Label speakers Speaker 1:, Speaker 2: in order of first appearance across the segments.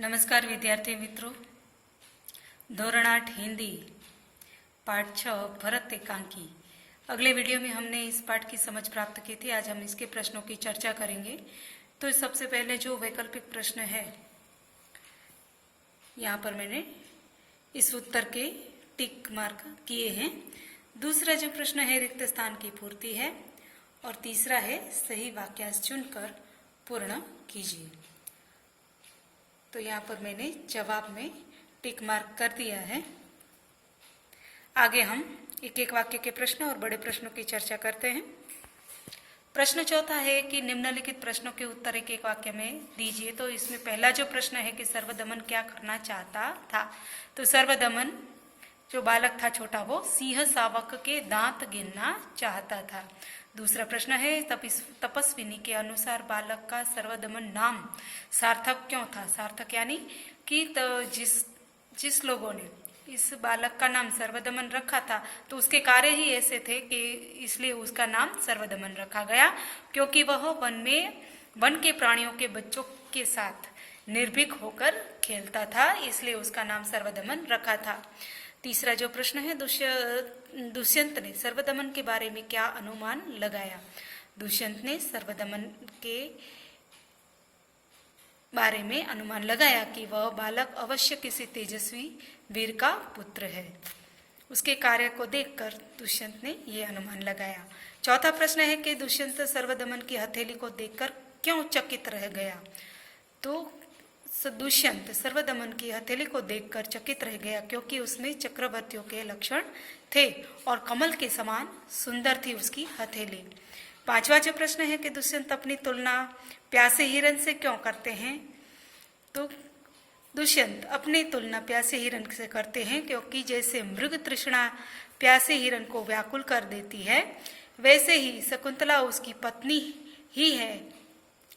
Speaker 1: नमस्कार विद्यार्थी मित्रों, धोरण 8 हिंदी पाठ 6 भरत एकांकी। अगले वीडियो में हमने इस पाठ की समझ प्राप्त की थी। आज हम इसके प्रश्नों की चर्चा करेंगे। तो सबसे पहले जो वैकल्पिक प्रश्न है, यहाँ पर मैंने इस उत्तर के टिक मार्क किए हैं। दूसरा जो प्रश्न है रिक्त स्थान की पूर्ति है, और तीसरा है सही वाक्यांश चुनकर पूर्ण कीजिए। तो यहाँ पर मैंने जवाब में टिक मार्क कर दिया है। आगे हम एक एक वाक्य के प्रश्न और बड़े प्रश्नों की चर्चा करते हैं। प्रश्न चौथा है कि निम्नलिखित प्रश्नों के उत्तर एक एक वाक्य में दीजिए। तो इसमें पहला जो प्रश्न है कि सर्वदमन क्या करना चाहता था। तो सर्वदमन जो बालक था छोटा, वो सिंह शावक के दांत गिनना चाहता था। दूसरा प्रश्न है तपस्विनी के अनुसार बालक का सर्वदमन नाम सार्थक क्यों था। सार्थक यानी कि जिस लोगों ने इस बालक का नाम सर्वदमन रखा था, तो उसके कार्य ही ऐसे थे कि इसलिए उसका नाम सर्वदमन रखा गया, क्योंकि वह वन के प्राणियों के बच्चों के साथ निर्भीक होकर खेलता था, इसलिए उसका नाम सर्वदमन रखा था। तीसरा जो प्रश्न है, दुष्यंत ने सर्वदमन के बारे में क्या अनुमान लगाया। दुष्यंत ने सर्वदमन के बारे में अनुमान लगाया कि वह बालक अवश्य किसी तेजस्वी वीर का पुत्र है। उसके कार्य को देखकर दुष्यंत ने यह अनुमान लगाया। चौथा प्रश्न है कि दुष्यंत सर्वदमन की हथेली को देखकर क्यों चकित रह गया। तो दुष्यंत सर्वदमन की हथेली को देखकर चकित रह गया, क्योंकि उसमें चक्रवर्तियों के लक्षण थे और कमल के समान सुंदर थी उसकी हथेली। पांचवा जो प्रश्न है कि दुष्यंत अपनी तुलना प्यासे हिरण से क्यों करते हैं। तो दुष्यंत अपनी तुलना प्यासे हिरण से करते हैं, क्योंकि जैसे मृग तृष्णा प्यासे हिरण को व्याकुल कर देती है, वैसे ही शकुंतला उसकी पत्नी ही है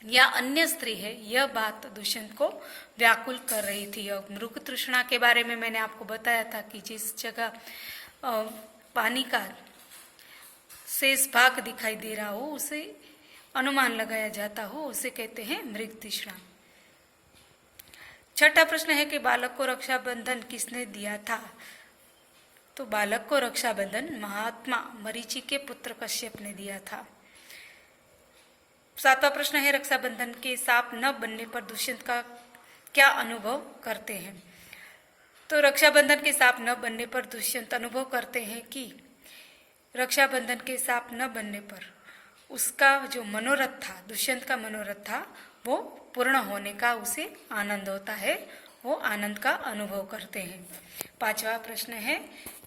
Speaker 1: या अन्य स्त्री है, यह बात दुष्यंत को व्याकुल कर रही थी। और मृग तृष्णा के बारे में मैंने आपको बताया था कि जिस जगह पानी का शेष भाग दिखाई दे रहा हो, उसे अनुमान लगाया जाता हो, उसे कहते हैं मृग तृष्णा। छठा प्रश्न है कि बालक को रक्षाबंधन किसने दिया था। तो बालक को रक्षाबंधन महात्मा मरीचि के पुत्र कश्यप ने दिया था। सातवां प्रश्न है रक्षाबंधन के सांप न बनने पर दुष्यंत का क्या अनुभव करते हैं। तो रक्षाबंधन के सांप न बनने पर दुष्यंत अनुभव करते हैं कि रक्षाबंधन के सांप न बनने पर उसका जो मनोरथ था, दुष्यंत का मनोरथ था, वो पूर्ण होने का उसे आनंद होता है, वो आनंद का अनुभव करते हैं। पांचवा प्रश्न है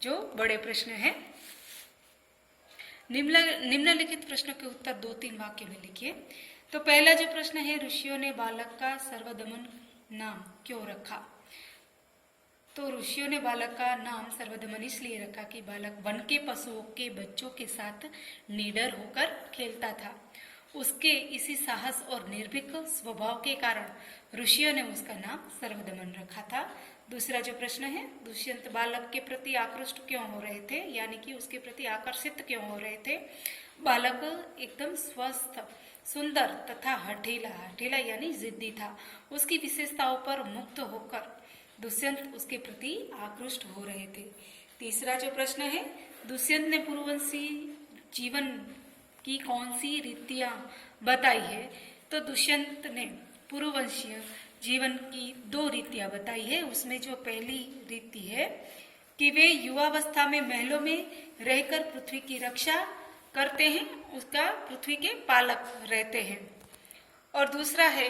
Speaker 1: जो बड़े प्रश्न है। निम्नलिखित प्रश्नों के उत्तर 2-3 वाक्य में लिखिए। तो पहला जो प्रश्न है, ऋषियों ने बालक का सर्वदमन नाम क्यों रखा। तो ऋषियों ने बालक का नाम सर्वदमन इसलिए रखा कि बालक वन के पशुओं के बच्चों के साथ निडर होकर खेलता था। उसके इसी साहस और निर्भीक स्वभाव के कारण ऋषियों ने उसका नाम सर्वदमन रखा था। दूसरा जो प्रश्न है, दुष्यंत बालक के प्रति आकृष्ट क्यों हो रहे थे, यानी कि उसके प्रति आकर्षित क्यों हो रहे थे। बालक एकदम स्वस्थ, सुंदर तथा हठीला यानी जिद्दी था। उसकी विशेषताओं पर मुक्त होकर दुष्यंत उसके प्रति आकृष्ट हो रहे थे। तीसरा जो प्रश्न है, दुष्यंत ने पूर्ववंशी जीवन की कौन सी रीतियां बताई है। तो दुष्यंत ने पूर्ववंशीय जीवन की 2 रीतियां बताई है। उसमें जो पहली रीति है कि वे युवावस्था में महलों में रहकर पृथ्वी की रक्षा करते हैं, उसका पृथ्वी के पालक रहते हैं। और दूसरा है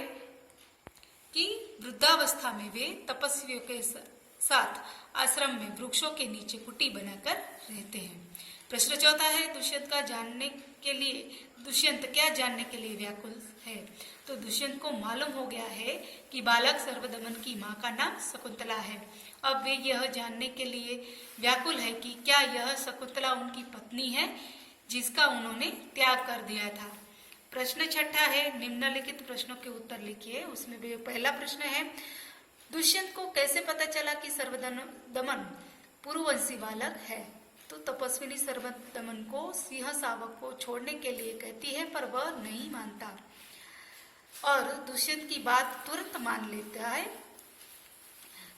Speaker 1: कि वृद्धावस्था में वे तपस्वियों के साथ आश्रम में वृक्षों के नीचे कुटी बनाकर रहते हैं। प्रश्न चौथा है, दुष्यंत क्या जानने के लिए व्याकुल है। तो दुष्यंत को मालूम हो गया है कि बालक सर्वदमन की मां का नाम शकुंतला है। अब वे यह जानने के लिए व्याकुल है कि क्या यह शकुंतला उनकी पत्नी है जिसका उन्होंने त्याग कर दिया था। प्रश्न छठा है, निम्नलिखित प्रश्नों के उत्तर लिखिए। उसमें भी पहला प्रश्न है, दुष्यंत को कैसे पता चला कि सर्वदमन पूर्ववंशी बालक है। तो तपस्विनी सर्वदमन को सिंह शावक को छोड़ने के लिए कहती है, पर वह नहीं मानता और दुष्यंत की बात तुरंत मान लेता है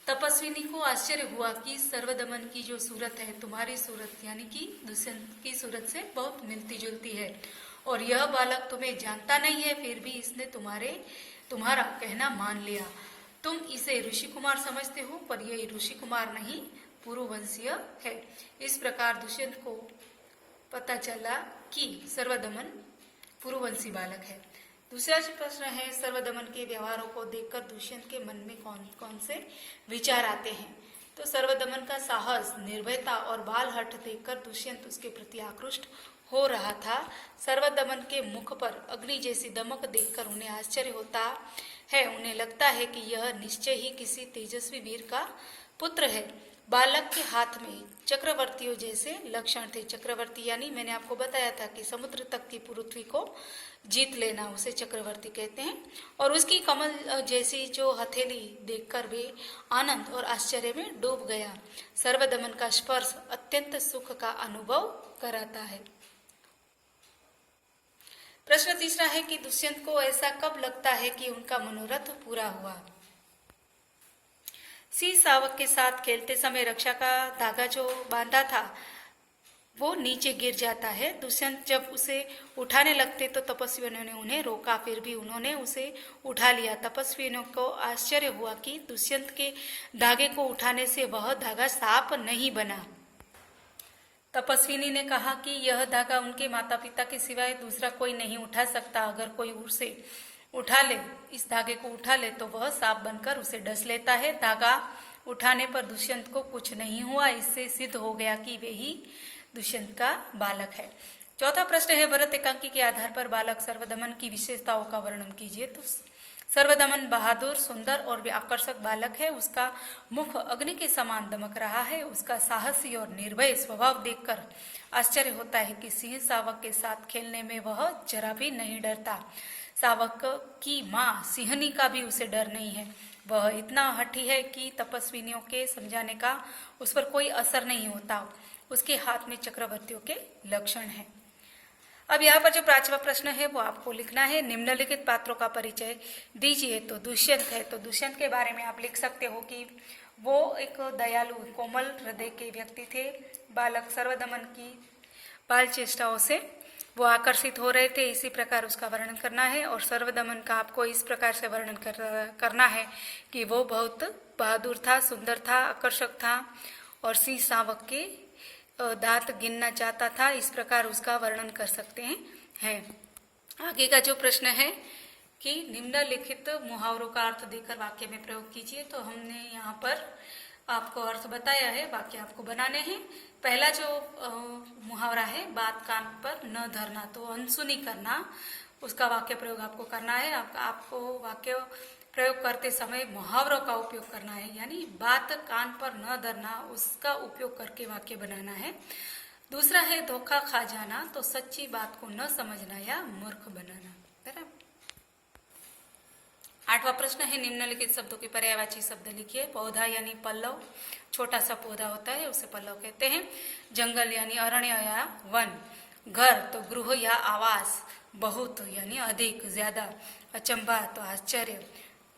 Speaker 1: तपस्विनी को आश्चर्य हुआ कि सर्वदमन की जो सूरत है तुम्हारी सूरत यानी कि दुष्यंत की सूरत से बहुत मिलती जुलती है, और यह बालक तुम्हें जानता नहीं है, फिर भी इसने तुम्हारा कहना मान लिया। तुम इसे ऋषि कुमार समझते हो, पर यह ऋषि कुमार नहीं, पुरुवंशीय है। इस प्रकार दुष्यंत को पता चला कि सर्वदमन पुरुवंशी बालक है। दूसरा प्रश्न है, सर्वदमन के व्यवहारों को देखकर दुष्यंत के मन में कौन कौन से विचार आते हैं? तो सर्वदमन का साहस, निर्भयता और बाल हठ देखकर दुष्यंत उसके प्रति आकृष्ट हो रहा था। सर्वदमन के मुख पर अग्नि जैसी दमक देखकर उन्हें आश्चर्य होता है। उन्हें लगता है कि यह निश्चय ही किसी तेजस्वी वीर का पुत्र है। बालक के हाथ में चक्रवर्तियों जैसे लक्षण थे। चक्रवर्ती यानी मैंने आपको बताया था कि समुद्र तक की पृथ्वी को जीत लेना, उसे चक्रवर्ती कहते हैं। और उसकी कमल जैसी जो हथेली देखकर वे आनंद और आश्चर्य में डूब गया। सर्वदमन का स्पर्श अत्यंत सुख का अनुभव कराता है। प्रश्न तीसरा है कि दुष्यंत को ऐसा कब लगता है कि उनका मनोरथ पूरा हुआ? सिंह शावक के साथ खेलते समय रक्षा का धागा जो बांधा था वो नीचे गिर जाता है। दुष्यंत जब उसे उठाने लगते तो तपस्वियों ने उन्हें रोका, फिर भी उन्होंने उसे उठा लिया। तपस्वियों को आश्चर्य हुआ कि दुष्यंत के धागे को उठाने से वह धागा सांप नहीं बना। तपस्विनी ने कहा कि यह धागा उनके माता पिता के सिवाय दूसरा कोई नहीं उठा सकता। अगर कोई उसे उठा ले, इस धागे को उठा ले, तो वह सांप बनकर उसे डस लेता है। धागा उठाने पर दुष्यंत को कुछ नहीं हुआ। इससे सिद्ध हो गया कि वे ही दुष्यंत का बालक है। चौथा प्रश्न है, भरत एकांकी के आधार पर बालक सर्वदमन की विशेषताओं का वर्णन कीजिए। तो सर्वदमन बहादुर, सुंदर और आकर्षक बालक है। उसका मुख अग्नि के समान दमक रहा है। उसका साहसी और निर्भय स्वभाव देखकर आश्चर्य होता है कि सिंह शावक के साथ खेलने में वह जरा भी नहीं डरता। शावक की माँ सिंहनी का भी उसे डर नहीं है। वह इतना हठी है कि तपस्विनियों के समझाने का उस पर कोई असर नहीं होता। उसके हाथ में चक्रवर्तियों के लक्षण हैं। अब यहाँ पर जो 5वां प्रश्न है वो आपको लिखना है। निम्नलिखित पात्रों का परिचय दीजिए। तो दुष्यंत है, तो दुष्यंत के बारे में आप लिख सकते हो कि वो एक दयालु, कोमल हृदय के व्यक्ति थे। बालक सर्वदमन की बाल चेष्टाओं से वो आकर्षित हो रहे थे, इसी प्रकार उसका वर्णन करना है। और सर्वदमन का आपको इस प्रकार से वर्णन करना है कि वो बहुत बहादुर था, सुंदर था, आकर्षक था और सिंह शावक के दांत गिनना चाहता था। इस प्रकार उसका वर्णन कर सकते हैं। आगे का जो प्रश्न है कि निम्नलिखित मुहावरों का अर्थ देकर वाक्य में प्रयोग कीजिए। तो हमने यहाँ पर आपको अर्थ बताया है, वाक्य आपको बनाने हैं। पहला जो मुहावरा है, बात कान पर न धरना, तो अनसुनी करना, उसका वाक्य प्रयोग आपको करना है। आपको वाक्य प्रयोग करते समय मुहावरों का उपयोग करना है, यानी बात कान पर न धरना, उसका उपयोग करके वाक्य बनाना है। दूसरा है धोखा खा जाना, तो सच्ची बात को न समझना या मूर्ख बनाना। बराबर। 8वां प्रश्न है, निम्नलिखित शब्दों के पर्यायवाची शब्द लिखिए। पौधा यानी पल्लव, छोटा सा पौधा होता है उसे पल्लव कहते हैं। जंगल यानी अरण्य या वन। घर तो गृह या आवास। बहुत यानी अधिक, ज्यादा। अचंबा तो आश्चर्य।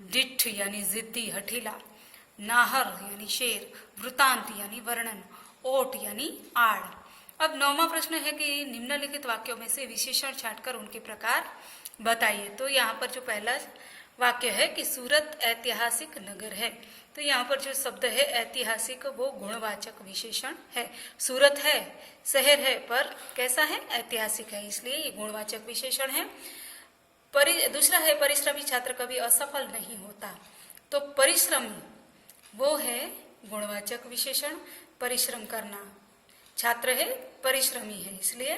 Speaker 1: डिठ यानी जिद्दी, हठीला। नाहर यानी शेर। वृतांत यानी वर्णन। ओट यानी आड़। अब 9वां प्रश्न है कि निम्नलिखित वाक्यों में से विशेषण छांटकर उनके प्रकार बताइए। तो यहाँ पर जो पहला वाक्य है कि सूरत ऐतिहासिक नगर है, तो यहाँ पर जो शब्द है ऐतिहासिक वो गुणवाचक विशेषण है। सूरत है, शहर है, पर कैसा है? ऐतिहासिक है, इसलिए ये गुणवाचक विशेषण है। दूसरा है परिश्रमी छात्र कभी असफल नहीं होता, तो परिश्रमी वो है गुणवाचक विशेषण। परिश्रम करना, छात्र है परिश्रमी है, इसलिए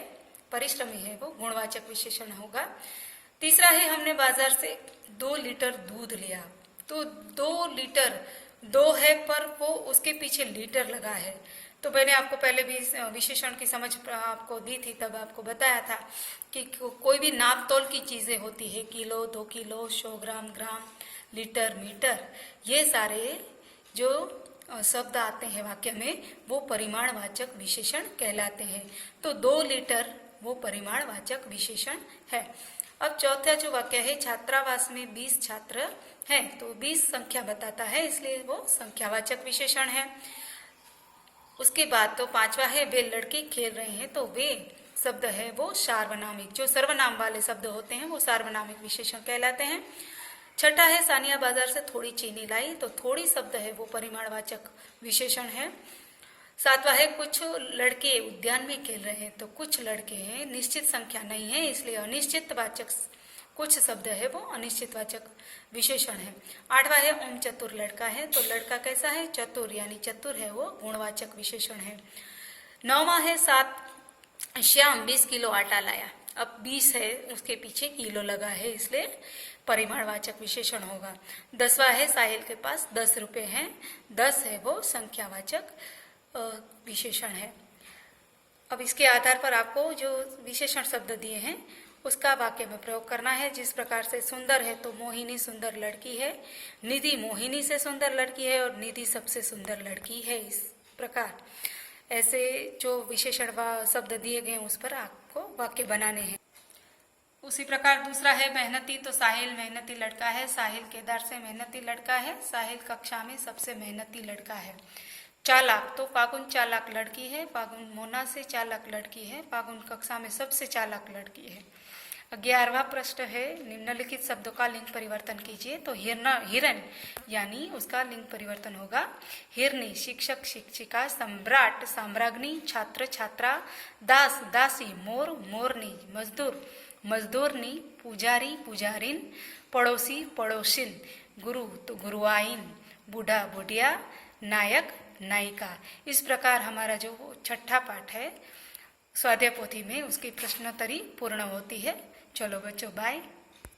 Speaker 1: परिश्रमी है वो गुणवाचक विशेषण होगा। तीसरा है हमने बाजार से 2 लीटर दूध लिया, तो 2 लीटर, 2 है पर वो उसके पीछे लीटर लगा है। तो मैंने आपको पहले भी विशेषण की समझ आपको दी थी, तब आपको बताया था कि कोई भी नाप तोल की चीजें होती है, किलो, 2 किलो, 100 ग्राम, ग्राम, लीटर, मीटर, ये सारे जो शब्द आते हैं वाक्य में वो परिमाणवाचक विशेषण कहलाते हैं। तो 2 लीटर वो परिमाणवाचक विशेषण है। अब चौथा जो वाक्य है, छात्रावास में 20 छात्र है तो 20 संख्या बताता है, इसलिए वो संख्यावाचक विशेषण है। उसके बाद तो पांचवा है वे लड़के खेल रहे हैं, तो वे शब्द है वो सार्वनामिक, जो सर्वनाम वाले शब्द होते हैं वो सार्वनामिक विशेषण कहलाते हैं। छठा है सानिया बाजार से थोड़ी चीनी लाई, तो थोड़ी शब्द है वो परिमाणवाचक विशेषण है। सातवां है कुछ लड़के उद्यान में खेल रहे हैं, तो कुछ लड़के हैं निश्चित संख्या नहीं है, इसलिए अनिश्चित वाचक कुछ शब्द है वो अनिश्चित वाचक विशेषण है। आठवां है ओम चतुर लड़का है, तो लड़का कैसा है, चतुर, यानी चतुर है वो गुणवाचक विशेषण है। नौवां है श्याम 20 किलो आटा लाया, अब 20 है उसके पीछे किलो लगा है, इसलिए परिमाणवाचक विशेषण होगा। 10वां है साहिल के पास 10 रुपए हैं, 10 है वो संख्यावाचक विशेषण है। अब इसके आधार पर आपको जो विशेषण शब्द दिए हैं उसका वाक्य में प्रयोग करना है। जिस प्रकार से सुंदर है तो मोहिनी सुंदर लड़की है, निधि मोहिनी से सुंदर लड़की है और निधि सबसे सुंदर लड़की है, इस प्रकार ऐसे जो विशेषण शब्द दिए गए उस पर आपको वाक्य बनाने हैं। उसी प्रकार दूसरा है मेहनती, तो साहिल मेहनती लड़का है, साहिल केदार से मेहनती लड़का है, साहिल कक्षा में सबसे मेहनती लड़का है। चालाक, तो फागुन चालाक लड़की है, फागुन मोना से चालाक लड़की है, फागुन कक्षा में सबसे चालाक लड़की है। 11वां प्रश्न है निम्नलिखित शब्दों का लिंग परिवर्तन कीजिए, तो हिरन यानी उसका लिंग परिवर्तन होगा हिरनी, शिक्षक शिक्षिका, सम्राट साम्राज्ञी, छात्र छात्रा, दास दासी, मोर मोरनी, मजदूर मजदूरनी, पुजारी पुजारिन, पड़ोसी पड़ोसिन, गुरु तो गुरुआइन, बूढ़ा बुढ़िया, नायक नायिका। इस प्रकार हमारा जो छठा पाठ है स्वाध्याय पोथी में उसकी प्रश्नोत्तरी पूर्ण होती है। चलो बच्चों, बाय।